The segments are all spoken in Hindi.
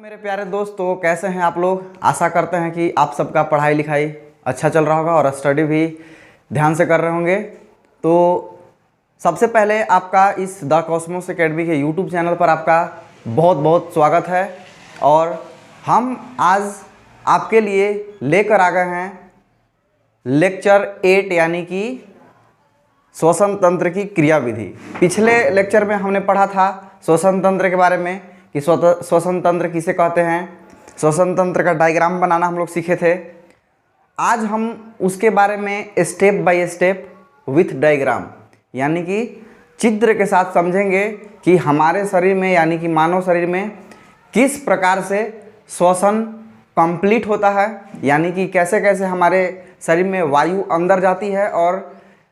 मेरे प्यारे दोस्त, तो कैसे हैं आप लोग। आशा करते हैं कि आप सबका पढ़ाई लिखाई अच्छा चल रहा होगा और स्टडी भी ध्यान से कर रहे होंगे। तो सबसे पहले आपका इस द कॉस्मोस एकेडमी के यूट्यूब चैनल पर आपका बहुत बहुत स्वागत है। और हम आज आपके लिए लेकर आ गए हैं लेक्चर 8 यानी कि श्वसन तंत्र की क्रियाविधि। पिछले लेक्चर में हमने पढ़ा था श्वसन तंत्र के बारे में कि श्वसन तंत्र किसे कहते हैं। श्वसन तंत्र का डायग्राम बनाना हम लोग सीखे थे। आज हम उसके बारे में step by step with diagram यानी कि चित्र के साथ समझेंगे कि हमारे शरीर में यानी कि मानव शरीर में किस प्रकार से श्वसन कंप्लीट होता है, यानी कि कैसे कैसे हमारे शरीर में वायु अंदर जाती है और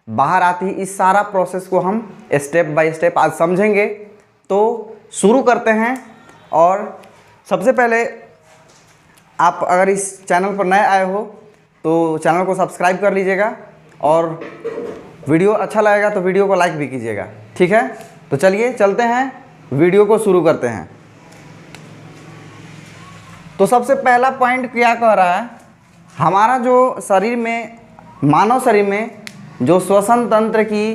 बाहर आती है। इस सारा प्रोसेस को हम स्टेप बाय स्टेप आज समझेंगे। तो शुरू करते हैं। और सबसे पहले आप अगर इस चैनल पर नए आए हो तो चैनल को सब्सक्राइब कर लीजिएगा और वीडियो अच्छा लगेगा तो वीडियो को लाइक भी कीजिएगा, ठीक है। तो चलिए चलते हैं, वीडियो को शुरू करते हैं। तो सबसे पहला पॉइंट क्या कह रहा है, हमारा जो शरीर में मानव शरीर में जो श्वसन तंत्र की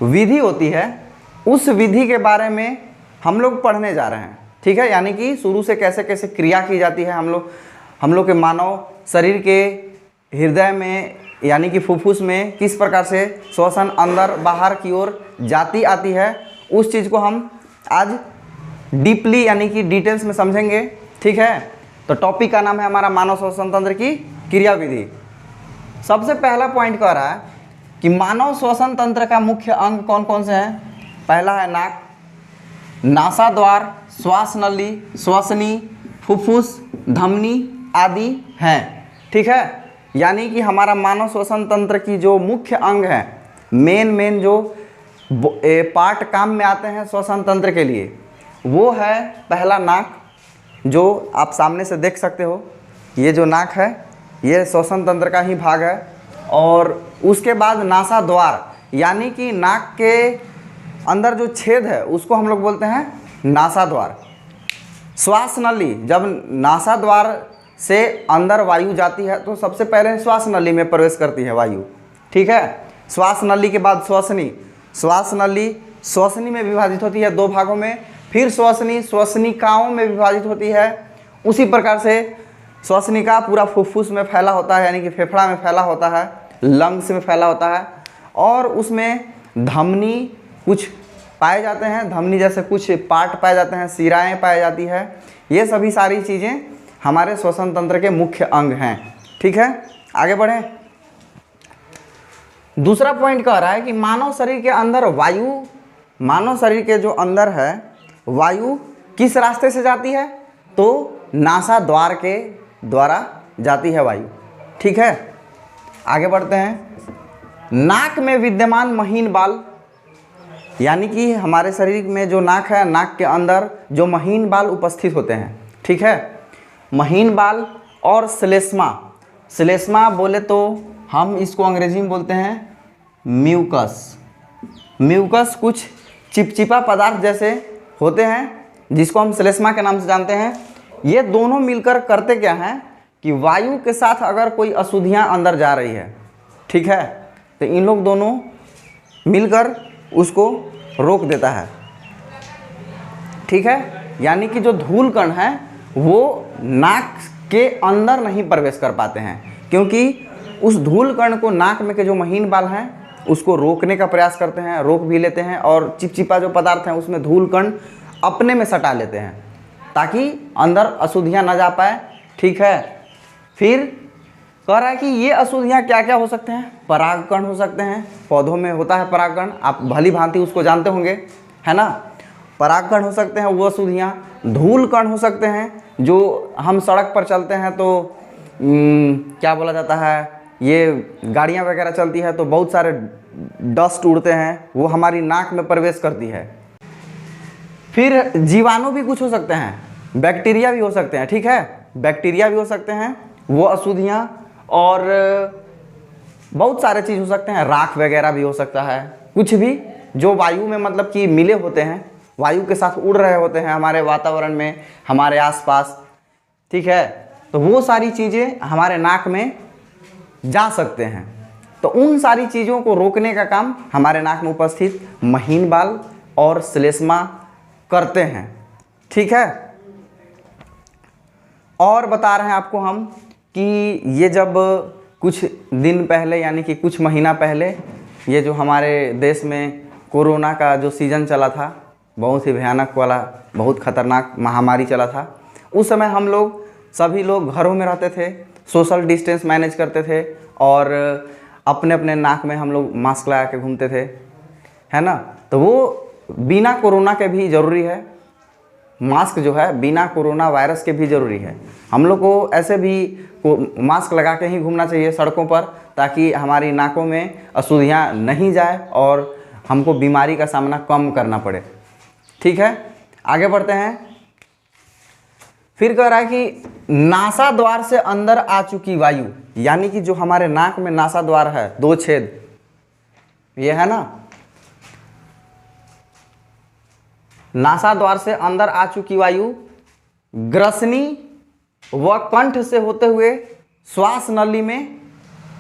विधि होती है उस विधि के बारे में हम लोग पढ़ने जा रहे हैं, ठीक है। यानी कि शुरू से कैसे कैसे क्रिया की जाती है हम लोग के मानव शरीर के हृदय में यानी कि फुफ्फुस में किस प्रकार से श्वसन अंदर बाहर की ओर जाती आती है, उस चीज़ को हम आज डीपली यानी कि डिटेल्स में समझेंगे, ठीक है। तो टॉपिक का नाम है हमारा मानव श्वसन तंत्र की क्रियाविधि। सबसे पहला पॉइंट कह रहा है कि मानव श्वसन तंत्र का मुख्य अंग कौन कौन से हैं। पहला है नाक, नासाद्वार, श्वास नली, श्वसनी, फुफ्फुस, धमनी आदि हैं, ठीक है। यानी कि हमारा मानव श्वसन तंत्र की जो मुख्य अंग है, मेन जो पार्ट काम में आते हैं श्वसन तंत्र के लिए, वो है पहला नाक, जो आप सामने से देख सकते हो। ये जो नाक है ये श्वसन तंत्र का ही भाग है। और उसके बाद नासाद्वार यानी कि नाक के अंदर जो छेद है उसको हम लोग बोलते हैं नासाद्वार। श्वास नली, जब नासाद्वार से अंदर वायु जाती है तो सबसे पहले श्वास नली में प्रवेश करती है वायु, ठीक है। श्वास नली के बाद श्वसनी, श्वास नली श्वसनी में विभाजित होती है 2 भागों में, फिर श्वसनी श्वसनिकाओं में विभाजित होती है। उसी प्रकार से श्वसनिका पूरा फुफ्फुस में फैला होता है यानी कि फेफड़ा में फैला होता है, लंग्स में फैला होता है। और उसमें धमनी कुछ पाए जाते हैं, धमनी जैसे कुछ पार्ट पाए जाते हैं, शिराएँ पाई जाती है। ये सभी सारी चीज़ें हमारे श्वसन तंत्र के मुख्य अंग हैं, ठीक है। आगे बढ़ें। दूसरा पॉइंट कह रहा है कि मानव शरीर के अंदर वायु, मानव शरीर के जो अंदर है वायु किस रास्ते से जाती है, तो नासाद्वार के द्वारा जाती है वायु, ठीक है। आगे बढ़ते हैं। नाक में विद्यमान महीन बाल, यानी कि हमारे शरीर में जो नाक है, नाक के अंदर जो महीन बाल उपस्थित होते हैं, ठीक है। महीन बाल और श्लेष्मा, श्लेष्मा बोले तो हम इसको अंग्रेजी में बोलते हैं म्यूकस। म्यूकस कुछ चिपचिपा पदार्थ जैसे होते हैं जिसको हम श्लेष्मा के नाम से जानते हैं। ये दोनों मिलकर करते क्या हैं कि वायु के साथ अगर कोई अशुद्धियाँ अंदर जा रही है, ठीक है, तो इन लोग दोनों मिलकर उसको रोक देता है, ठीक है। यानी कि जो धूल कण है वो नाक के अंदर नहीं प्रवेश कर पाते हैं, क्योंकि उस धूल कण को नाक में के जो महीन बाल हैं उसको रोकने का प्रयास करते हैं, रोक भी लेते हैं। और चिपचिपा जो पदार्थ हैं उसमें धूल कण अपने में सटा लेते हैं ताकि अंदर अशुद्धियाँ ना जा पाए, ठीक है। फिर कह रहा है कि ये अशुद्धियाँ क्या क्या हो सकते हैं। परागकण हो सकते हैं, पौधों में होता है परागकण, आप भली भांति उसको जानते होंगे, है ना। परागकण हो सकते हैं वो अशुद्धियाँ। धूल कण हो सकते हैं, जो हम सड़क पर चलते हैं तो क्या बोला जाता है, ये गाड़ियाँ वगैरह चलती है तो बहुत सारे डस्ट उड़ते हैं, वो हमारी नाक में प्रवेश करती है। फिर जीवाणु भी कुछ हो सकते हैं, बैक्टीरिया भी हो सकते हैं, ठीक है। बैक्टीरिया भी हो सकते हैं वो अशुद्धियाँ, और बहुत सारे चीज़ हो सकते हैं, राख वगैरह भी हो सकता है, कुछ भी जो वायु में मतलब कि मिले होते हैं वायु के साथ उड़ रहे होते हैं हमारे वातावरण में, हमारे आसपास, ठीक है। तो वो सारी चीज़ें हमारे नाक में जा सकते हैं। तो उन सारी चीज़ों को रोकने का काम हमारे नाक में उपस्थित महीन बाल और श्लेष्मा करते हैं, ठीक है। और बता रहे हैं आपको हम कि ये जब कुछ दिन पहले यानी कि कुछ महीना पहले ये जो हमारे देश में कोरोना का जो सीज़न चला था, बहुत ही भयानक वाला, बहुत खतरनाक महामारी चला था, उस समय हम लोग सभी लोग घरों में रहते थे, सोशल डिस्टेंस मैनेज करते थे और अपने अपने नाक में हम लोग मास्क लगा के घूमते थे, है ना। तो वो बिना कोरोना के भी ज़रूरी है, मास्क जो है बिना कोरोना वायरस के भी ज़रूरी है। हम लोग को ऐसे भी मास्क लगा के ही घूमना चाहिए सड़कों पर, ताकि हमारी नाकों में अशुद्धियाँ नहीं जाए और हमको बीमारी का सामना कम करना पड़े, ठीक है। आगे बढ़ते हैं। फिर कह रहा है कि नासा द्वार से अंदर आ चुकी वायु, यानी कि जो हमारे नाक में नासा द्वार है, 2 छेद, ये है ना, नासा द्वार से अंदर आ चुकी वायु ग्रसनी व कंठ से होते हुए श्वास नली में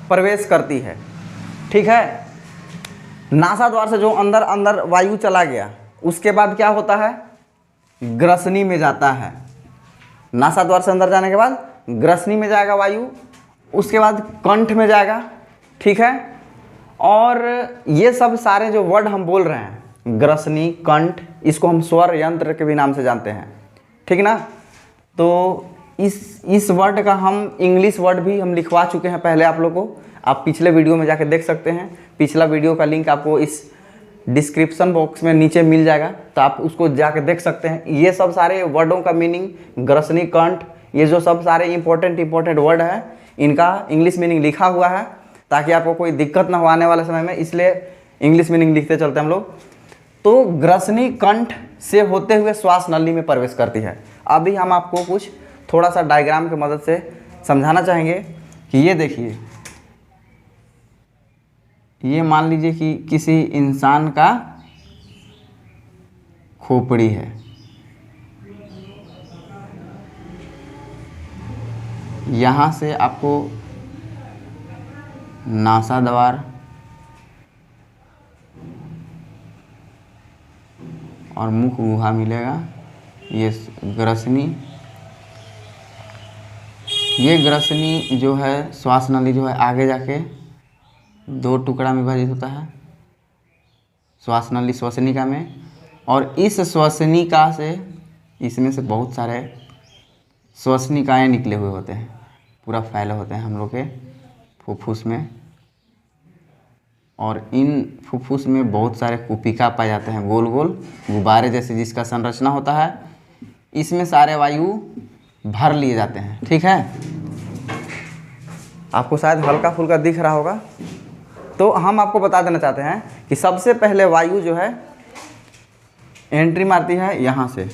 प्रवेश करती है, ठीक है। नासा द्वार से जो अंदर अंदर वायु चला गया, उसके बाद क्या होता है, ग्रसनी में जाता है। नासा द्वार से अंदर जाने के बाद ग्रसनी में जाएगा वायु, उसके बाद कंठ में जाएगा, ठीक है। और ये सब सारे जो वर्ड हम बोल रहे हैं, ग्रसनी, कंठ, इसको हम स्वर यंत्र के भी नाम से जानते हैं, ठीक ना। तो इस वर्ड का हम इंग्लिश वर्ड भी हम लिखवा चुके हैं पहले आप लोगों को, आप पिछले वीडियो में जाके देख सकते हैं। पिछला वीडियो का लिंक आपको इस डिस्क्रिप्शन बॉक्स में नीचे मिल जाएगा, तो आप उसको जाके देख सकते हैं। ये सब सारे वर्डों का मीनिंग, ग्रसनी, कंठ, ये जो सब सारे इंपॉर्टेंट वर्ड है, इनका इंग्लिश मीनिंग लिखा हुआ है, ताकि आपको कोई दिक्कत ना हो आने वाले समय में, इसलिए इंग्लिश मीनिंग लिखते चलते हम लोग। तो ग्रसनी कंठ से होते हुए श्वास नली में प्रवेश करती है। अभी हम आपको कुछ थोड़ा सा डायग्राम की मदद से समझाना चाहेंगे कि ये देखिए, ये मान लीजिए कि किसी इंसान का खोपड़ी है, यहाँ से आपको नासा द्वार और मुख गुहा मिलेगा, ये ग्रसनी, ये ग्रसनी जो है, श्वास नली जो है आगे जाके 2 टुकड़ा में विभाजित होता है, श्वास नली श्वसनिका में, और इस श्वसनिका से, इसमें से बहुत सारे श्वसनिकाएँ निकले हुए होते हैं, पूरा फैले होते हैं हम लोग के फुफ्फुस में, और इन फुफ्फुस में बहुत सारे कुपिका पाए जाते हैं, गोल गोल गुब्बारे जैसे, जिसका संरचना होता है। इसमें सारे वायु भर लिए जाते हैं, ठीक है। आपको शायद हल्का फुल्का दिख रहा होगा। तो हम आपको बता देना चाहते हैं कि सबसे पहले वायु जो है एंट्री मारती है यहाँ से,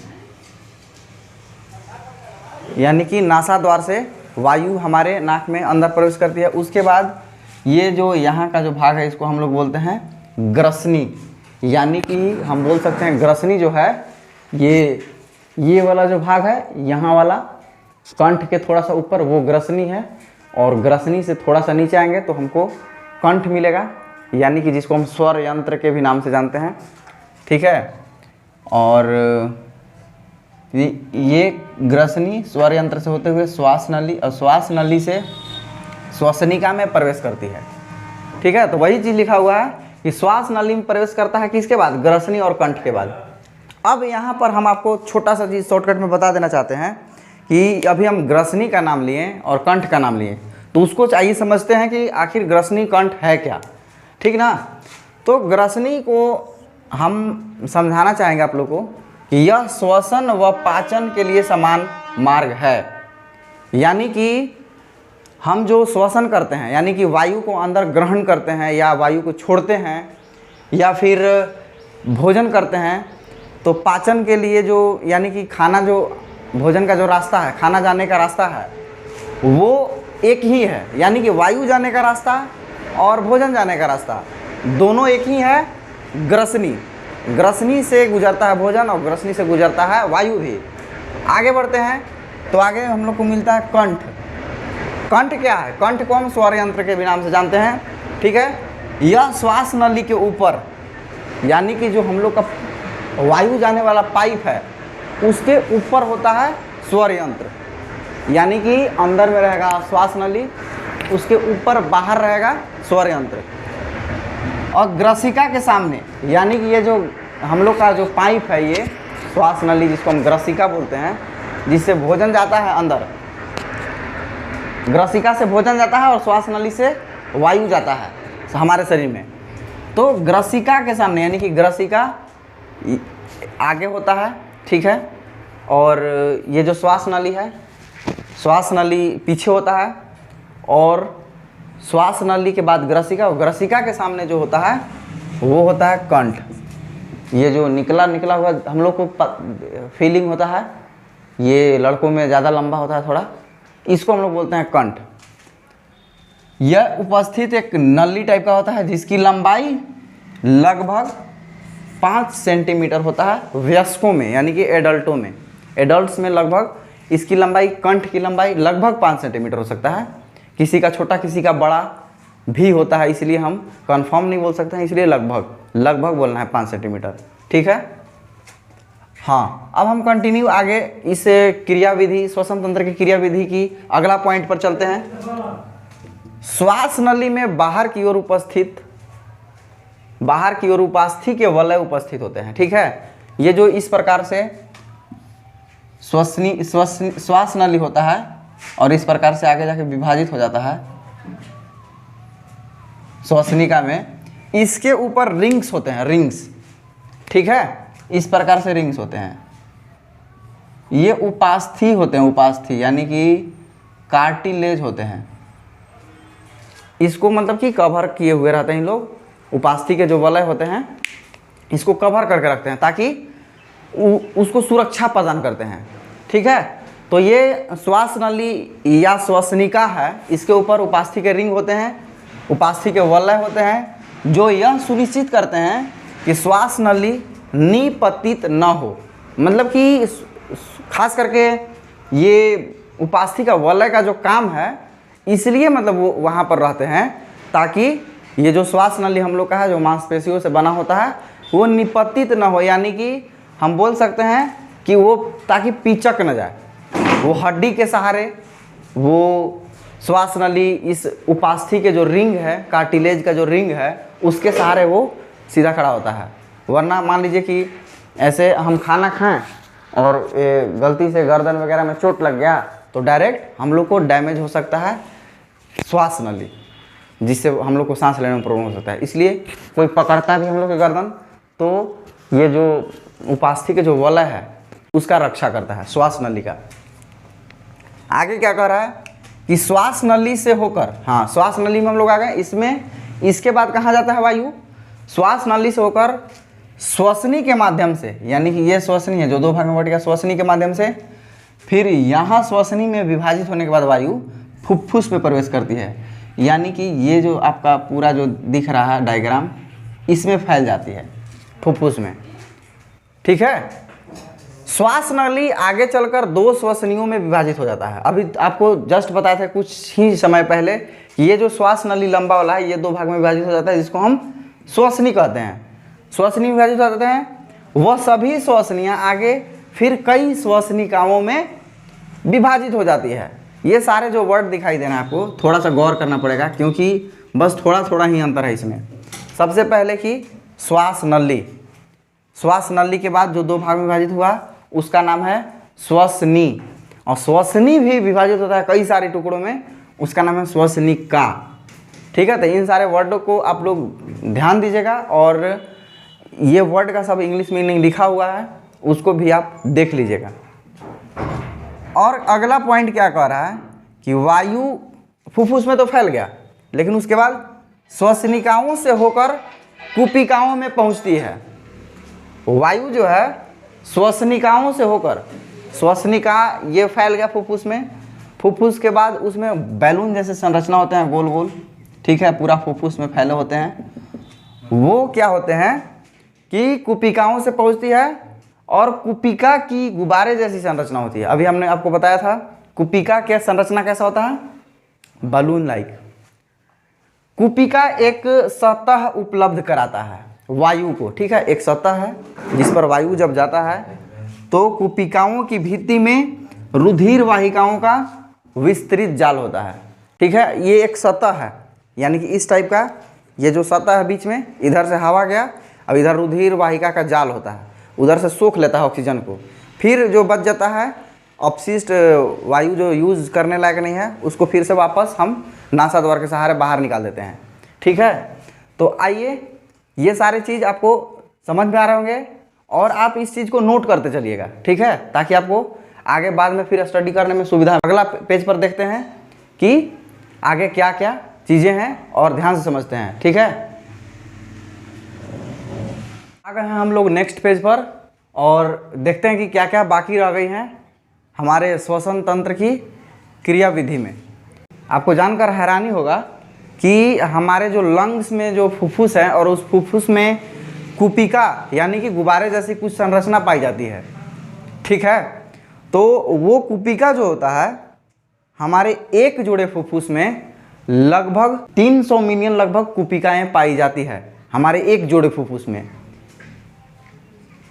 यानी कि नासा द्वार से वायु हमारे नाक में अंदर प्रवेश करती है। उसके बाद ये जो यहाँ का जो भाग है, इसको हम लोग बोलते हैं ग्रसनी, यानी कि हम बोल सकते हैं ग्रसनी जो है, ये वाला जो भाग है, यहाँ वाला कंठ के थोड़ा सा ऊपर, वो ग्रसनी है, और ग्रसनी से थोड़ा सा नीचे आएंगे तो हमको कंठ मिलेगा, यानी कि जिसको हम स्वर यंत्र के भी नाम से जानते हैं, ठीक है। और ये ग्रसनी स्वर यंत्र से होते हुए श्वास नली, और श्वास नली से श्वसनिका में प्रवेश करती है, ठीक है। तो वही चीज़ लिखा हुआ है कि श्वास नली में प्रवेश करता है किसके बाद, ग्रसनी और कंठ के बाद। अब यहाँ पर हम आपको छोटा सा चीज़ शॉर्टकट में बता देना चाहते हैं कि अभी हम ग्रसनी का नाम लिए और कंठ का नाम लिए, तो उसको चाहिए समझते हैं कि आखिर ग्रसनी कंठ है क्या, ठीक ना। तो ग्रसनी को हम समझाना चाहेंगे आप लोगों को कि यह श्वसन व पाचन के लिए समान मार्ग है, यानी कि हम जो श्वसन करते हैं, यानी कि वायु को अंदर ग्रहण करते हैं या वायु को छोड़ते हैं या फिर भोजन करते हैं, तो पाचन के लिए जो, यानी कि खाना जो, भोजन का जो रास्ता है, खाना जाने का रास्ता है, वो एक ही है, यानी कि वायु जाने का रास्ता और भोजन जाने का रास्ता दोनों एक ही है, ग्रसनी। ग्रसनी से गुजरता है भोजन और ग्रसनी से गुजरता है वायु भी। आगे बढ़ते हैं तो आगे हम लोग को मिलता है कंठ। कंठ क्या है? कंठ को हम स्वर यंत्र के भी नाम से जानते हैं, ठीक है। यह श्वास नली के ऊपर, यानी कि जो हम लोग का वायु जाने वाला पाइप है उसके ऊपर होता है स्वर यंत्र, यानी कि अंदर में रहेगा श्वास नली, उसके ऊपर बाहर रहेगा स्वर यंत्र। और ग्रसिका के सामने, यानी कि ये जो हम लोग का जो पाइप है, ये श्वास नली जिसको हम ग्रसिका बोलते हैं, जिससे भोजन जाता है अंदर। ग्रसिका से भोजन जाता है और श्वास नली से वायु जाता है हमारे शरीर में। तो ग्रसिका के सामने, यानी कि ग्रसिका आगे होता है, ठीक है, और ये जो श्वास नली है, श्वास नली पीछे होता है, और श्वास नली के बाद ग्रसिका, और ग्रसिका के सामने जो होता है वो होता है कंठ। ये जो निकला हुआ हम लोग को फीलिंग होता है, ये लड़कों में ज़्यादा लंबा होता है थोड़ा, इसको हम लोग बोलते हैं कंठ। यह उपस्थित एक नली टाइप का होता है जिसकी लंबाई लगभग 5 सेंटीमीटर होता है वयस्कों में, यानी कि एडल्टों में। एडल्ट्स में लगभग इसकी लंबाई, कंठ की लंबाई लगभग 5 सेंटीमीटर हो सकता है। किसी का छोटा किसी का बड़ा भी होता है, इसलिए हम कंफर्म नहीं बोल सकते हैं, इसलिए लगभग बोलना है 5 सेंटीमीटर, ठीक है। हाँ, अब हम कंटिन्यू आगे इस क्रियाविधि, श्वसन तंत्र की क्रियाविधि की अगला पॉइंट पर चलते हैं। श्वास नली में बाहर की ओर उपास्थि के वलय उपस्थित होते हैं, ठीक है। ये जो इस प्रकार से श्वास नली होता है और इस प्रकार से आगे जाके विभाजित हो जाता है श्वसनिका में, इसके ऊपर रिंग्स होते हैं, रिंग्स, ठीक है। इस प्रकार से रिंग्स होते हैं, ये उपास्थि होते हैं, उपास्थि यानी कि कार्टिलेज होते हैं। इसको मतलब कि कवर किए हुए रहते हैं इन लोग, उपास्थि के जो वलय होते हैं इसको कवर करके रखते हैं ताकि उसको सुरक्षा प्रदान करते हैं, ठीक है। तो ये श्वास नली या श्वसनिका है, इसके ऊपर उपास्थि के रिंग होते हैं, उपास्थि के वलय होते हैं, जो यह सुनिश्चित करते हैं कि श्वास नली निपतित न हो। मतलब कि खास करके ये उपास्थि का वलय का जो काम है, इसलिए मतलब वो वहाँ पर रहते हैं ताकि ये जो श्वास नली हम लोग का है, जो मांसपेशियों से बना होता है, वो निपतित न हो, यानी कि हम बोल सकते हैं कि वो ताकि पिचक न जाए, वो हड्डी के सहारे, वो श्वास नली इस उपास्थि के जो रिंग है, कार्टिलेज का जो रिंग है, उसके सहारे वो सीधा खड़ा होता है। वरना मान लीजिए कि ऐसे हम खाना खाएं और गलती से गर्दन वगैरह में चोट लग गया तो डायरेक्ट हम लोग को डैमेज हो सकता है श्वास नली, जिससे हम लोग को सांस लेने में प्रॉब्लम हो सकता है। इसलिए कोई पकड़ता भी हम लोग के गर्दन तो ये जो उपास्थि के जो वलय है उसका रक्षा करता है, श्वास नली का। आगे क्या कह रहा है कि श्वास नली से होकर, हाँ श्वास नली में हम लोग आ गए, इसमें इसके बाद कहाँ जाता है वायु? श्वास नली से होकर श्वसनी के माध्यम से, यानी कि ये श्वसनी है जो 2 भाग में बट गया, श्वसनी के माध्यम से, फिर यहाँ श्वसनी में विभाजित होने के बाद वायु फुफ्फुस में प्रवेश करती है, यानी कि ये जो आपका पूरा जो दिख रहा है डायग्राम, इसमें फैल जाती है फुफ्फुस में, ठीक है। श्वास नली आगे चलकर 2 श्वसनियों में विभाजित हो जाता है। अभी आपको जस्ट बताया था कुछ ही समय पहले कि ये जो श्वास नली लंबा वाला है, ये 2 भाग में विभाजित हो जाता है, जिसको हम श्वसनी कहते हैं। श्वसनी विभाजित हो जाते हैं, वह सभी श्वसनियाँ आगे फिर कई श्वसनिकाओं में विभाजित हो जाती है। ये सारे जो वर्ड दिखाई देना आपको थोड़ा सा गौर करना पड़ेगा, क्योंकि बस थोड़ा थोड़ा ही अंतर है इसमें। सबसे पहले कि श्वास नली, श्वास नली के बाद जो 2 भाग में विभाजित हुआ उसका नाम है श्वसनी, और श्वसनी भी विभाजित होता है कई सारे टुकड़ों में, उसका नाम है श्वसनिका, ठीक है। तो इन सारे वर्डों को आप लोग ध्यान दीजिएगा, और ये वर्ड का सब इंग्लिश मीनिंग लिखा हुआ है, उसको भी आप देख लीजिएगा। और अगला पॉइंट क्या कह रहा है कि वायु फुफ्फुस में तो फैल गया, लेकिन उसके बाद श्वसनिकाओं से होकर कुपिकाओं में पहुंचती है। वायु जो है श्वसनिकाओं से होकर, श्वसनिका ये फैल गया फुफ्फुस में, फुफ्फुस के बाद उसमें बैलून जैसे संरचना होते हैं गोल गोल, ठीक है, पूरा फुफ्फुस में फैले होते हैं। वो क्या होते हैं कि कुपिकाओं से पहुंचती है और कुपिका की गुब्बारे जैसी संरचना होती है। अभी हमने आपको बताया था कुपिका के संरचना कैसा होता है, बलून लाइक। कुपिका एक सतह उपलब्ध कराता है वायु को, ठीक है, एक सतह है जिस पर वायु जब जाता है तो कुपिकाओं की भित्ति में रुधिर वाहिकाओं का विस्तृत जाल होता है, ठीक है। ये एक सतह है, यानी कि इस टाइप का ये जो सतह है बीच में, इधर से हवा गया, अब इधर रुधिर वाहिका का जाल होता है, उधर से सोख लेता है ऑक्सीजन को, फिर जो बच जाता है अपशिष्ट वायु जो यूज़ करने लायक नहीं है उसको फिर से वापस हम नासा द्वार के सहारे बाहर निकाल देते हैं, ठीक है। तो आइए ये सारी चीज़ आपको समझ में आ रहे होंगे और आप इस चीज़ को नोट करते चलिएगा, ठीक है, ताकि आपको आगे बाद में फिर स्टडी करने में सुविधा। अगला पेज पर देखते हैं कि आगे क्या क्या चीज़ें हैं और ध्यान से समझते हैं, ठीक है। आ गए हैं हम लोग नेक्स्ट पेज पर और देखते हैं कि क्या क्या बाकी रह गई हैं हमारे श्वसन तंत्र की क्रियाविधि में। आपको जानकर हैरानी होगा कि हमारे जो लंग्स में जो फुफ्फुस है और उस फुफ्फुस में कुपिका यानी कि गुब्बारे जैसी कुछ संरचना पाई जाती है, ठीक है। तो वो कुपिका जो होता है हमारे एक जोड़े फुफ्फुस में लगभग 300 मिलियन लगभग कुपिकाएं पाई जाती है हमारे एक जोड़े फुफ्फुस में।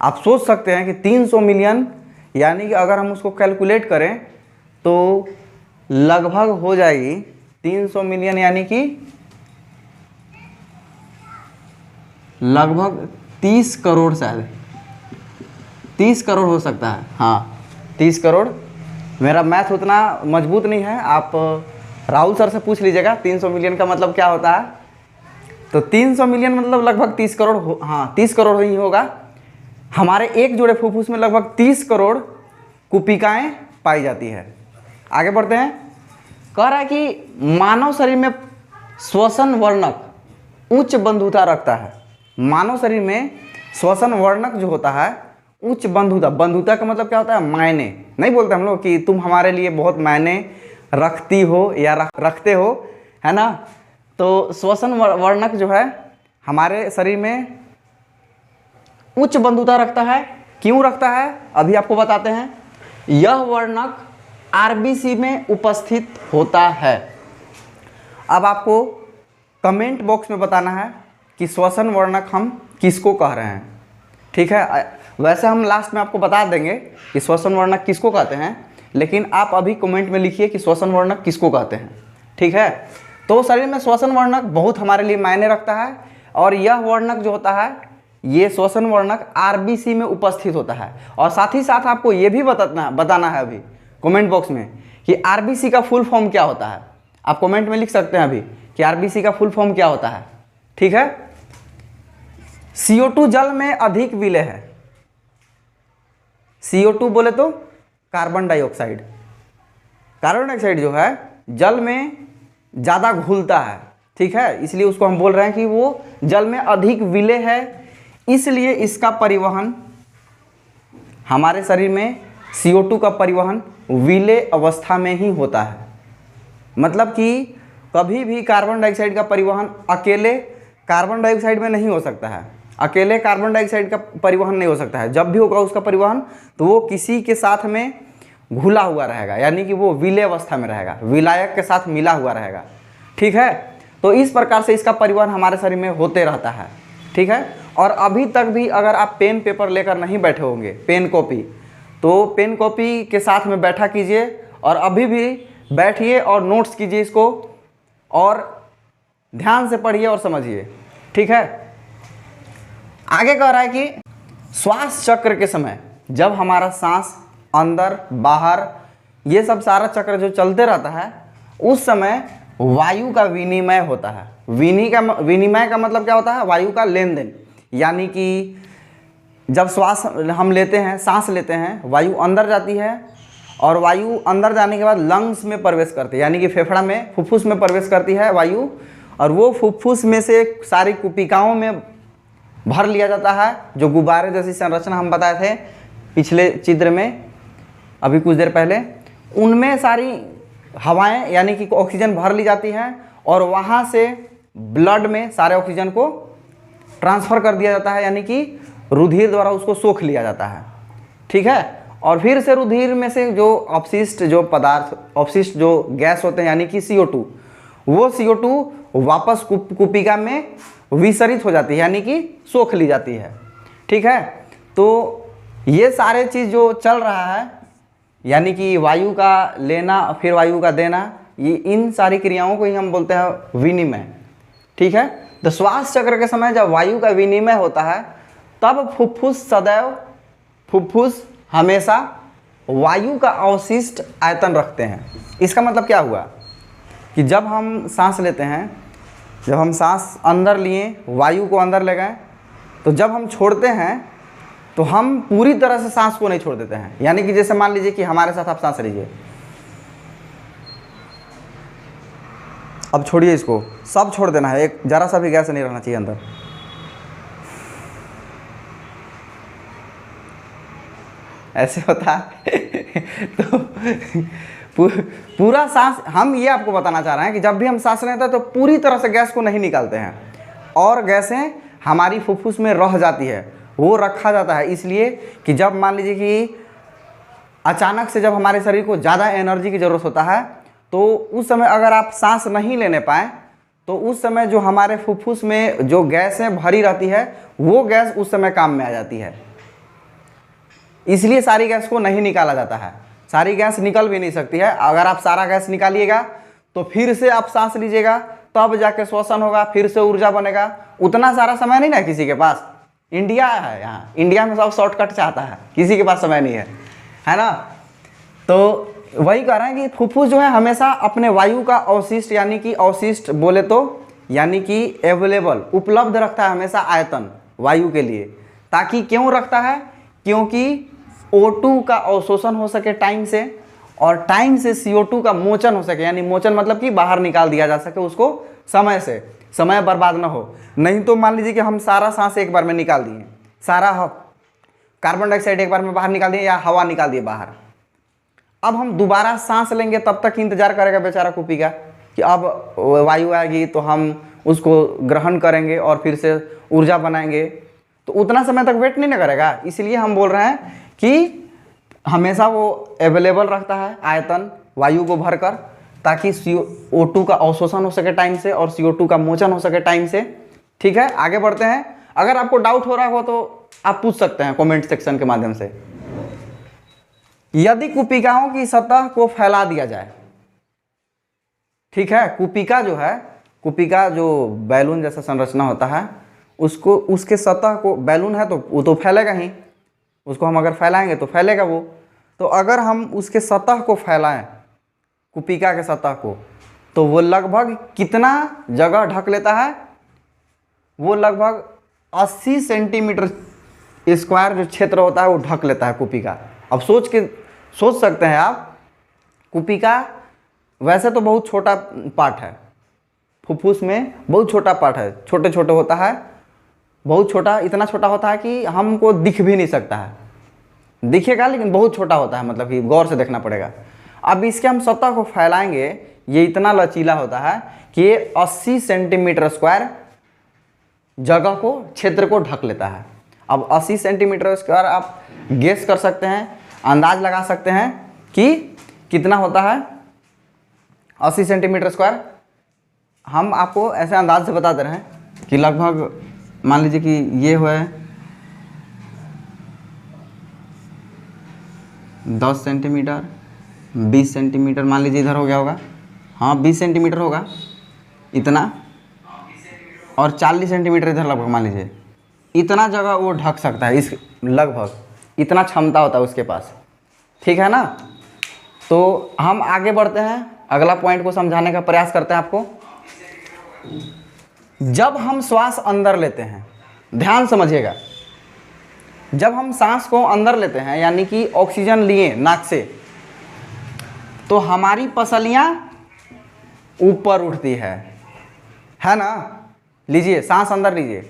आप सोच सकते हैं कि 300 मिलियन यानी कि अगर हम उसको कैलकुलेट करें तो लगभग हो जाएगी 300 मिलियन यानी कि लगभग 30 करोड़, शायद 30 करोड़ हो सकता है, हाँ 30 करोड़। मेरा मैथ उतना मजबूत नहीं है, आप राहुल सर से पूछ लीजिएगा 300 मिलियन का मतलब क्या होता है। तो 300 मिलियन मतलब लगभग 30 करोड़ हाँ 30 करोड़ ही होगा। हमारे एक जोड़े फुफ्फुस में लगभग 30 करोड़ कुपिकाएं पाई जाती है। आगे बढ़ते हैं। कह रहा है कि मानव शरीर में श्वसन वर्णक उच्च बंधुता रखता है। मानव शरीर में श्वसन वर्णक जो होता है उच्च बंधुता, बंधुता का मतलब क्या होता है, मायने। नहीं बोलते हम लोग कि तुम हमारे लिए बहुत मायने रखती हो या रखते हो, है ना। तो श्वसन वर्णक जो है हमारे शरीर में उच्च बंधुता रखता है। क्यों रखता है अभी आपको बताते हैं। यह वर्णक आरबीसी में उपस्थित होता है। अब आपको कमेंट बॉक्स में बताना है कि श्वसन वर्णक हम किसको कह रहे हैं, ठीक है। वैसे हम लास्ट में आपको बता देंगे कि श्वसन वर्णक किसको कहते हैं, लेकिन आप अभी कमेंट में लिखिए कि श्वसन वर्णक किसको कहते हैं, ठीक है। तो शरीर में श्वसन वर्णक बहुत हमारे लिए मायने रखता है और यह वर्णक जो होता है ये श्वसन वर्णक आरबीसी में उपस्थित होता है। और साथ ही साथ आपको ये भी बताना है अभी कमेंट बॉक्स में कि आरबीसी का फुल फॉर्म क्या होता है। आप कमेंट में लिख सकते हैं अभी कि आरबीसी का फुल फॉर्म क्या होता है, ठीक है। CO2 जल में अधिक विलेय है। CO2 बोले तो कार्बन डाइऑक्साइड। कार्बन डाइऑक्साइड जो है जल में ज़्यादा घुलता है, ठीक है, इसलिए उसको हम बोल रहे हैं कि वो जल में अधिक विलेय है। इसलिए इसका परिवहन हमारे शरीर में CO2 का परिवहन विलेय अवस्था में ही होता है। मतलब कि कभी भी कार्बन डाइऑक्साइड का परिवहन अकेले कार्बन डाइऑक्साइड में नहीं हो सकता है, अकेले कार्बन डाइऑक्साइड का परिवहन नहीं हो सकता है। जब भी होगा उसका परिवहन तो वो किसी के साथ में घुला हुआ रहेगा, यानी कि वो विलेय अवस्था में रहेगा, विलायक के साथ मिला हुआ रहेगा, ठीक है। तो इस प्रकार से इसका परिवहन हमारे शरीर में होते रहता है, ठीक है। और अभी तक भी अगर आप पेन पेपर लेकर नहीं बैठे होंगे, पेन कॉपी, तो पेन कॉपी के साथ में बैठा कीजिए और अभी भी बैठिए और नोट्स कीजिए इसको और ध्यान से पढ़िए और समझिए, ठीक है। आगे कह रहा है कि श्वास चक्र के समय जब हमारा सांस अंदर बाहर ये सब सारा चक्र जो चलते रहता है उस समय वायु का विनिमय होता है। विनिमय का मतलब क्या होता है, वायु का लेन देन। यानी कि जब श्वास हम लेते हैं, सांस लेते हैं, वायु अंदर जाती है और वायु अंदर जाने के बाद लंग्स में प्रवेश करती है, यानी कि फेफड़ा में, फुफ्फुस में प्रवेश करती है वायु, और वो फुफ्फुस में से सारी कुपिकाओं में भर लिया जाता है। जो गुब्बारे जैसी संरचना हम बताए थे पिछले चित्र में अभी कुछ देर पहले, उनमें सारी हवाएं यानी कि ऑक्सीजन भर ली जाती है और वहाँ से ब्लड में सारे ऑक्सीजन को ट्रांसफ़र कर दिया जाता है, यानी कि रुधिर द्वारा उसको सोख लिया जाता है, ठीक है। और फिर से रुधिर में से जो अपशिष्ट जो पदार्थ, अपशिष्ट जो गैस होते हैं यानी कि CO2, वो CO2 वापस कुपिका में विसरित हो जाती है यानी कि सोख ली जाती है, ठीक है। तो ये सारे चीज़ जो चल रहा है यानी कि वायु का लेना फिर वायु का देना, ये इन सारी क्रियाओं को ही हम बोलते हैं विनिमय, ठीक है। तो श्वास चक्र के समय जब वायु का विनिमय होता है तब फुफ्फुस हमेशा वायु का अवशिष्ट आयतन रखते हैं। इसका मतलब क्या हुआ कि जब हम सांस लेते हैं, जब हम सांस अंदर लिए, वायु को अंदर ले गए, तो जब हम छोड़ते हैं तो हम पूरी तरह से सांस को नहीं छोड़ देते हैं। यानी कि जैसे मान लीजिए कि हमारे साथ आप सांस लीजिए, अब छोड़िए इसको, सब छोड़ देना है, एक जरा सा भी गैस नहीं रहना चाहिए अंदर। ऐसे होता है तो पूरा सांस, हम ये आपको बताना चाह रहे हैं कि जब भी हम सांस लेते हैं तो पूरी तरह से गैस को नहीं निकालते हैं और गैसें हमारी फुफ्फुस में रह जाती है, वो रखा जाता है। इसलिए कि जब मान लीजिए कि अचानक से जब हमारे शरीर को ज़्यादा एनर्जी की ज़रूरत होता है तो उस समय अगर आप सांस नहीं लेने पाएँ तो उस समय जो हमारे फुफ्फुस में जो गैसें भरी रहती है वो गैस उस समय काम में आ जाती है। इसलिए सारी गैस को नहीं निकाला जाता है, सारी गैस निकल भी नहीं सकती है। अगर आप सारा गैस निकालिएगा तो फिर से आप सांस लीजिएगा, तब जाके श्वसन होगा, फिर से ऊर्जा बनेगा। उतना सारा समय नहीं ना किसी के पास। इंडिया है, यहाँ इंडिया में सब शॉर्टकट चाहता है, किसी के पास समय नहीं है ना। तो वही कह रहे हैं कि फुफ्फुस जो है हमेशा अपने वायु का अवशिष्ट, यानी कि अवशिष्ट बोले तो यानी कि अवेलेबल, उपलब्ध रखता है हमेशा आयतन वायु के लिए। ताकि क्यों रखता है? क्योंकि O2 का अवशोषण हो सके टाइम से, और टाइम से CO2 का मोचन हो सके, यानी मोचन मतलब कि बाहर निकाल दिया जा सके उसको समय से, समय बर्बाद ना हो। नहीं तो मान लीजिए कि हम सारा सांस एक बार में निकाल दिए, सारा कार्बन डाइऑक्साइड एक बार में बाहर निकाल दिए या हवा निकाल दिए बाहर, अब हम दोबारा सांस लेंगे तब तक इंतजार करेगा बेचारा कुपिका कि अब वायु आएगी तो हम उसको ग्रहण करेंगे और फिर से ऊर्जा बनाएंगे। तो उतना समय तक वेट नहीं ना करेगा। इसलिए हम बोल रहे हैं कि हमेशा वो अवेलेबल रखता है आयतन वायु को भरकर, ताकि CO2 का अवशोषण हो सके टाइम से और CO2 का मोचन हो सके टाइम से। ठीक है, आगे बढ़ते हैं। अगर आपको डाउट हो रहा हो तो आप पूछ सकते हैं कमेंट सेक्शन के माध्यम से। यदि कुपिकाओं की सतह को फैला दिया जाए, ठीक है, कुपिका जो है, कुपिका जो बैलून जैसा संरचना होता है, उसको, उसके सतह को, बैलून है तो वो तो फैलेगा ही, उसको हम अगर फैलाएंगे तो फैलेगा वो। तो अगर हम उसके सतह को फैलाएं, कुपिका के सतह को, तो वो लगभग कितना जगह ढक लेता है? वो लगभग 80 सेंटीमीटर स्क्वायर जो क्षेत्र होता है वो ढक लेता है कुपिका। अब सोच सकते हैं आप, कुपिका वैसे तो बहुत छोटा पार्ट है, फुफ्फुस में बहुत छोटा पार्ट है, छोटे छोटे होता है, बहुत छोटा, इतना छोटा होता है कि हमको दिख भी नहीं सकता है, दिखेगा लेकिन बहुत छोटा होता है, मतलब कि गौर से देखना पड़ेगा। अब इसके हम सतह को फैलाएंगे, ये इतना लचीला होता है कि ये 80 सेंटीमीटर स्क्वायर जगह को, क्षेत्र को ढक लेता है। अब 80 सेंटीमीटर स्क्वायर आप गेस कर सकते हैं, अंदाज लगा सकते हैं कि कितना होता है 80 सेंटीमीटर स्क्वायर। हम आपको ऐसे अंदाज से बता दे रहे हैं कि लगभग मान लीजिए कि ये हुआ है 10 सेंटीमीटर, 20 सेंटीमीटर, मान लीजिए इधर हो गया होगा, हाँ 20 सेंटीमीटर होगा इतना, और 40 सेंटीमीटर इधर लगभग मान लीजिए, इतना जगह वो ढक सकता है, इस लगभग इतना क्षमता होता है उसके पास। ठीक है ना। तो हम आगे बढ़ते हैं, अगला पॉइंट को समझाने का प्रयास करते हैं आपको। जब हम श्वास अंदर लेते हैं, ध्यान समझिएगा, जब हम सांस को अंदर लेते हैं यानी कि ऑक्सीजन लिए नाक से, तो हमारी पसलियां ऊपर उठती है ना। लीजिए सांस अंदर लीजिए,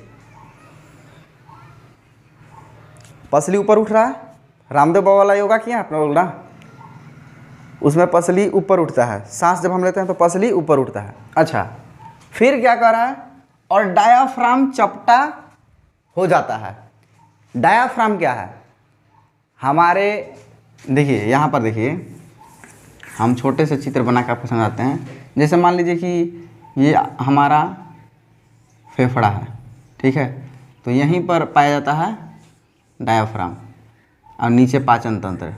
पसली ऊपर उठ रहा है। रामदेव बाबा वाला योगा किया आपने लोग ना, उसमें पसली ऊपर उठता है, सांस जब हम लेते हैं तो पसली ऊपर उठता है। अच्छा, फिर क्या कर रहा है? और डायाफ्राम चपटा हो जाता है। डायाफ्राम क्या है? हमारे देखिए यहाँ पर देखिए, हम छोटे से चित्र बना के आपको समझाते हैं। जैसे मान लीजिए कि ये हमारा फेफड़ा है, ठीक है, तो यहीं पर पाया जाता है डायाफ्राम और नीचे पाचन तंत्र।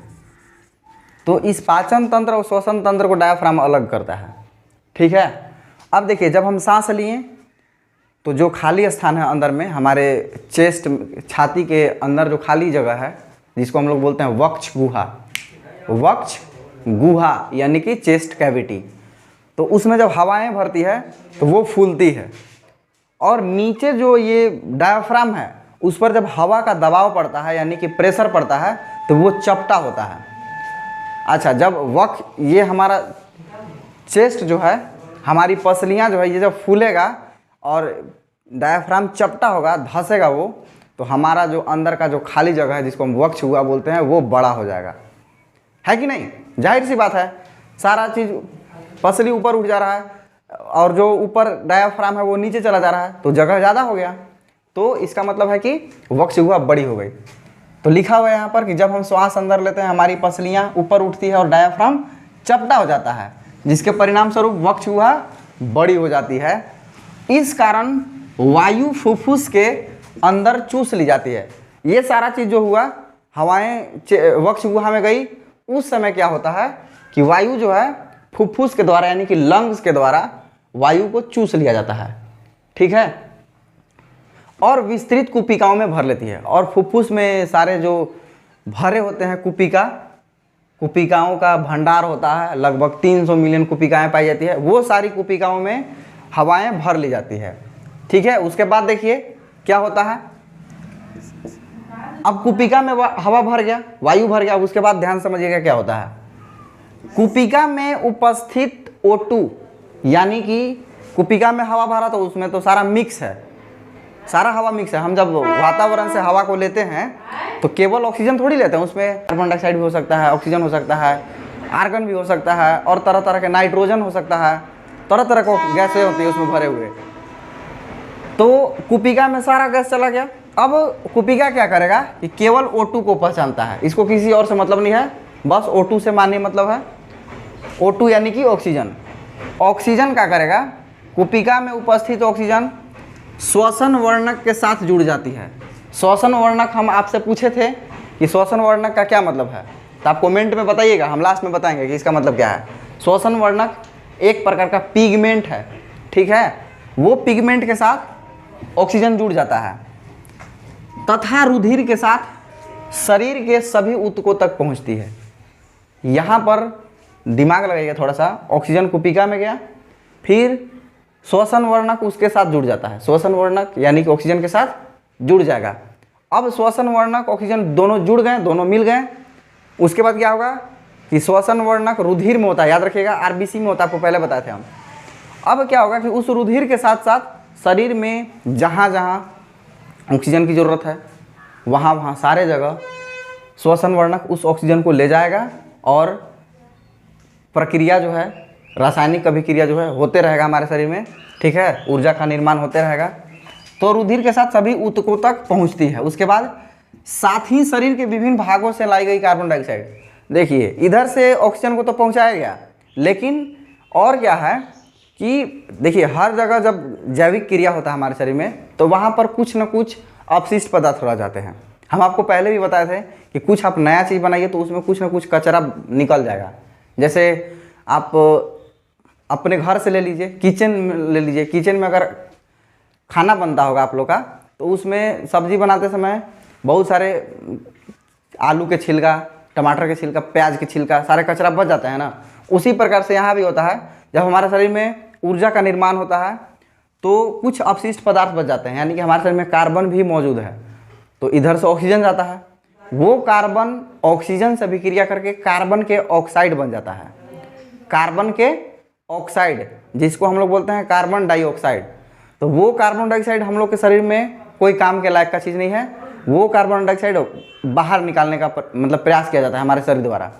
तो इस पाचन तंत्र और श्वसन तंत्र को डायाफ्राम अलग करता है, ठीक है। अब देखिए, जब हम सांस लिए तो जो खाली स्थान है अंदर में, हमारे चेस्ट, छाती के अंदर जो खाली जगह है, जिसको हम लोग बोलते हैं वक्ष गुहा, वक्ष गुहा यानी कि चेस्ट कैविटी, तो उसमें जब हवाएं भरती है तो वो फूलती है, और नीचे जो ये डायाफ्राम है उस पर जब हवा का दबाव पड़ता है यानी कि प्रेशर पड़ता है तो वो चपटा होता है। अच्छा, जब वक्त ये हमारा चेस्ट जो है, हमारी पसलियाँ जो है, ये जब फूलेगा और डायाफ्राम चपटा होगा, धंसेगा वो, तो हमारा जो अंदर का जो खाली जगह है जिसको हम वक्ष गुहा बोलते हैं वो बड़ा हो जाएगा, है कि नहीं? जाहिर सी बात है, सारा चीज़, पसली ऊपर उठ जा रहा है और जो ऊपर डायाफ्राम है वो नीचे चला जा रहा है, तो जगह ज़्यादा हो गया, तो इसका मतलब है कि वक्ष गुहा बड़ी हो गई। तो लिखा हुआ है यहाँ पर कि जब हम श्वास अंदर लेते हैं हमारी पसलियाँ ऊपर उठती है और डायाफ्राम चपटा हो जाता है, जिसके परिणाम स्वरूप वक्ष गुहा बड़ी हो जाती है। इस कारण वायु फुफ्फुस के अंदर चूस ली जाती है। ये सारा चीज़ जो हुआ, हवाएं वक्ष गुहा में गई, उस समय क्या होता है कि वायु जो है फुफ्फुस के द्वारा यानी कि लंग्स के द्वारा वायु को चूस लिया जाता है, ठीक है, और विस्तृत कुपिकाओं में भर लेती है। और फुफ्फुस में सारे जो भरे होते हैं कुपिकाओं का भंडार होता है, लगभग 300 मिलियन कुपिकाएँ पाई जाती है, वो सारी कुपिकाओं में हवाएं भर ली जाती है, ठीक है। उसके बाद देखिए क्या होता है, अब कुपिका में हवा भर गया, वायु भर गया, उसके बाद ध्यान समझिएगा क्या होता है। कुपिका में उपस्थित O2 यानी कि कुपिका में हवा भरा तो उसमें तो सारा मिक्स है, सारा हवा मिक्स है। हम जब वातावरण से हवा को लेते हैं तो केवल ऑक्सीजन थोड़ी लेते हैं, उसमें कार्बन डाइऑक्साइड भी हो सकता है, ऑक्सीजन हो सकता है, आर्गन भी हो सकता है, और तरह तरह के नाइट्रोजन हो सकता है, तरह तरह को गैसें होती है उसमें भरे हुए। तो कुपिका में सारा गैस चला गया। अब कुपिका क्या करेगा कि केवल O2 को पहचानता है, इसको किसी और से मतलब नहीं है, बस O2 से मानने मतलब है। O2 यानी कि ऑक्सीजन। ऑक्सीजन क्या करेगा, कुपिका में उपस्थित ऑक्सीजन श्वसन वर्णक के साथ जुड़ जाती है। श्वसन वर्णक हम आपसे पूछे थे कि श्वसन वर्णक का क्या मतलब है, तो आप कमेंट में बताइएगा, हम लास्ट में बताएंगे कि इसका मतलब क्या है। श्वसन वर्णक एक प्रकार का पिगमेंट है, ठीक है, वो पिगमेंट के साथ ऑक्सीजन जुड़ जाता है तथा रुधिर के साथ शरीर के सभी ऊतकों तक पहुंचती है। यहाँ पर दिमाग लगाइएगा थोड़ा सा, ऑक्सीजन कुपिका में गया, फिर श्वसन वर्णक उसके साथ जुड़ जाता है, श्वसन वर्णक यानी कि ऑक्सीजन के साथ जुड़ जाएगा। अब श्वसन वर्णक ऑक्सीजन दोनों जुड़ गए, दोनों मिल गए, उसके बाद क्या होगा कि श्वसन वर्णक रुधिर में होता है, याद रखिएगा, आरबीसी में होता है, आपको पहले बताए थे हम। अब क्या होगा कि उस रुधिर के साथ साथ शरीर में जहाँ जहाँ ऑक्सीजन की ज़रूरत है वहाँ वहाँ सारे जगह श्वसन वर्णक उस ऑक्सीजन को ले जाएगा, और प्रक्रिया जो है, रासायनिक अभिक्रिया जो है होते रहेगा हमारे शरीर में, ठीक है, ऊर्जा का निर्माण होते रहेगा, तो रुधिर के साथ सभी ऊतकों तक पहुंचती है। उसके बाद साथ ही शरीर के विभिन्न भागों से लाई गई कार्बन डाइऑक्साइड, देखिए इधर से ऑक्सीजन को तो पहुंचाया गया, लेकिन और क्या है कि देखिए हर जगह जब जैविक क्रिया होता है हमारे शरीर में तो वहाँ पर कुछ न कुछ अपशिष्ट पदार्थ रह जाते हैं। हम आपको पहले भी बताए थे कि कुछ आप नया चीज़ बनाइए तो उसमें कुछ न कुछ कचरा निकल जाएगा। जैसे आप अपने घर से ले लीजिए, किचन में ले लीजिए, किचन में अगर खाना बनता होगा आप लोग का, तो उसमें सब्जी बनाते समय बहुत सारे आलू के छिलका, टमाटर के छिलका, प्याज के छिलका, सारे कचरा बच जाते हैं ना। उसी प्रकार से यहाँ भी होता है, जब हमारे शरीर में ऊर्जा का निर्माण होता है तो कुछ अपशिष्ट पदार्थ बच जाते हैं, यानी कि हमारे शरीर में कार्बन भी मौजूद है, तो इधर से ऑक्सीजन जाता है, वो कार्बन ऑक्सीजन से अभिक्रिया करके कार्बन के ऑक्साइड बन जाता है, कार्बन के ऑक्साइड, जिसको हम लोग बोलते हैं कार्बन डाइऑक्साइड। तो वो कार्बन डाइऑक्साइड हम लोग के शरीर में कोई काम के लायक का चीज़ नहीं है, वो कार्बन डाइऑक्साइड बाहर निकालने का मतलब प्रयास किया जाता है हमारे शरीर द्वारा।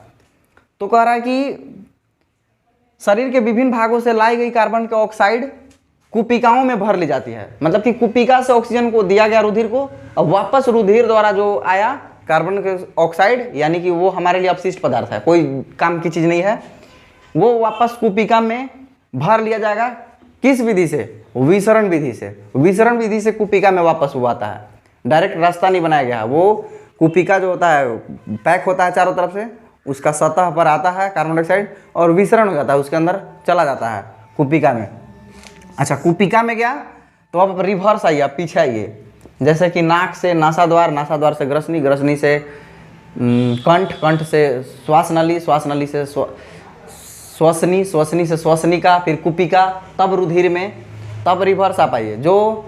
तो कह रहा है कि शरीर के विभिन्न भागों से लाई गई कार्बन के ऑक्साइड कुपिकाओं में भर ली जाती है। मतलब कि कुपिका से ऑक्सीजन को दिया गया रुधिर को, अब वापस रुधिर द्वारा जो आया कार्बन ऑक्साइड, यानी कि वो हमारे लिए अपशिष्ट पदार्थ है, कोई काम की चीज़ नहीं है, वो वापस कुपिका में भर लिया जाएगा। किस विधि से? विसरण विधि से। विसरण विधि से कुपिका में वापस वो आता है, डायरेक्ट रास्ता नहीं बनाया गया है। वो कुपिका जो होता है पैक होता है चारों तरफ से, उसका सतह पर आता है कार्बन डाइऑक्साइड और विसरण हो जाता है, उसके अंदर चला जाता है कुपिका में। अच्छा, कुपिका में गया तो अब रिवर्स आइए, आप पीछे आइए। जैसे कि नाक से नासाद्वार, नासाद्वार से ग्रसनी, ग्रसनी से कंठ, कंठ से श्वास नली, श्वास नली से श्वसनी, श्वसनी से श्वसनिका, फिर कुपिका, तब रुधिर में, तब रिवर्स आ पाइए। जो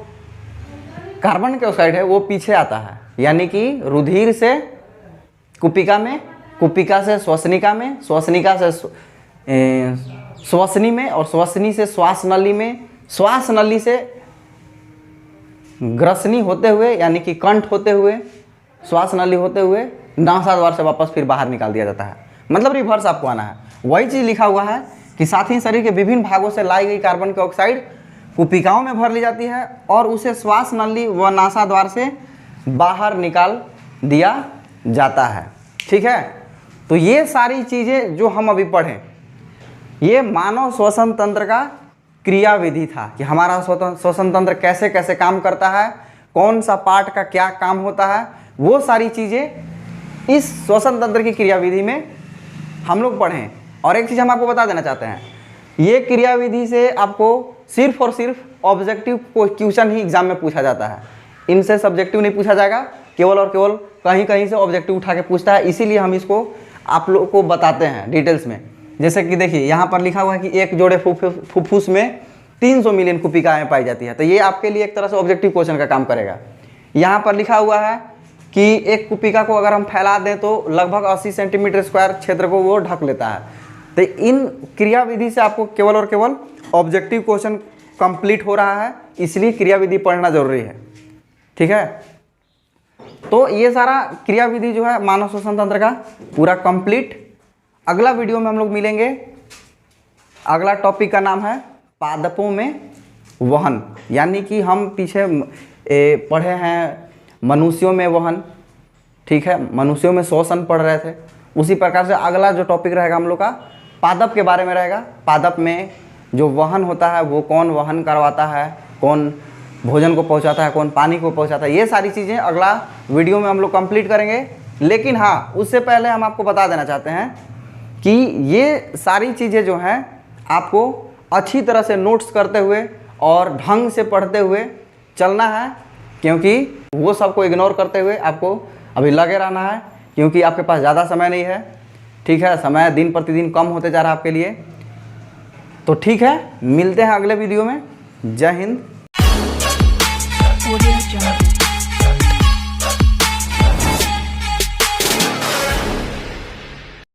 कार्बन डाइऑक्साइड है वो पीछे आता है, यानी कि रुधिर से कुपिका में, कुपिका से श्वसनिका में, श्वसनिका से श्वसनी में, और श्वसनी से श्वास नली में, श्वास नली से ग्रसनी होते हुए, यानी कि कंठ होते हुए, श्वास नली होते हुए नासाद्वार से वापस फिर बाहर निकाल दिया जाता है। मतलब रिवर्स आपको आना है। वही चीज़ लिखा हुआ है कि साथ ही शरीर के विभिन्न भागों से लाई गई कार्बन डाइऑक्साइड कुपिकाओं में भर ली जाती है और उसे श्वास नली व नासाद्वार से बाहर निकाल दिया जाता है। ठीक है, तो ये सारी चीज़ें जो हम अभी पढ़ें, ये मानव श्वसन तंत्र का क्रिया विधि था कि हमारा श्वसन तंत्र कैसे कैसे काम करता है, कौन सा पार्ट का क्या काम होता है, वो सारी चीज़ें इस श्वसन तंत्र की क्रिया विधि में हम लोग पढ़ें। और एक चीज़ हम आपको बता देना चाहते हैं, ये क्रिया विधि से आपको सिर्फ और सिर्फ ऑब्जेक्टिव क्वेश्चन ही एग्जाम में पूछा जाता है, इनसे सब्जेक्टिव नहीं पूछा जाएगा। केवल और केवल कहीं कहीं से ऑब्जेक्टिव उठा के पूछता है, इसीलिए हम इसको आप लोग को बताते हैं डिटेल्स में। जैसे कि देखिए यहाँ पर लिखा हुआ है कि एक जोड़े फुफ्फुस में 300 मिलियन कुपिकाएँ पाई जाती है, तो ये आपके लिए एक तरह से ऑब्जेक्टिव क्वेश्चन का काम करेगा। यहाँ पर लिखा हुआ है कि एक कुपिका को अगर हम फैला दें तो लगभग 80 सेंटीमीटर स्क्वायर क्षेत्र को वो ढक लेता है। तो इन क्रिया विधि से आपको केवल और केवल ऑब्जेक्टिव क्वेश्चन कंप्लीट हो रहा है, इसलिए क्रिया विधि पढ़ना जरूरी है। ठीक है, तो ये सारा क्रिया विधि जो है मानव श्वसन तंत्र का पूरा कंप्लीट। अगला वीडियो में हम लोग मिलेंगे। अगला टॉपिक का नाम है पादपों में वहन, यानी कि हम पीछे पढ़े हैं मनुष्यों में वहन, ठीक है, मनुष्यों में श्वसन पढ़ रहे थे। उसी प्रकार से अगला जो टॉपिक रहेगा हम लोग का पादप के बारे में रहेगा। पादप में जो वहन होता है वो कौन वहन करवाता है, कौन भोजन को पहुंचाता है, कौन पानी को पहुंचाता है, ये सारी चीज़ें अगला वीडियो में हम लोग कंप्लीट करेंगे। लेकिन हाँ, उससे पहले हम आपको बता देना चाहते हैं कि ये सारी चीज़ें जो हैं आपको अच्छी तरह से नोट्स करते हुए और ढंग से पढ़ते हुए चलना है, क्योंकि वो सबको इग्नोर करते हुए आपको अभी लगे रहना है, क्योंकि आपके पास ज़्यादा समय नहीं है। ठीक है, समय दिन प्रतिदिन कम होते जा रहा है आपके लिए। तो ठीक है, मिलते हैं अगले वीडियो में। जय हिंद।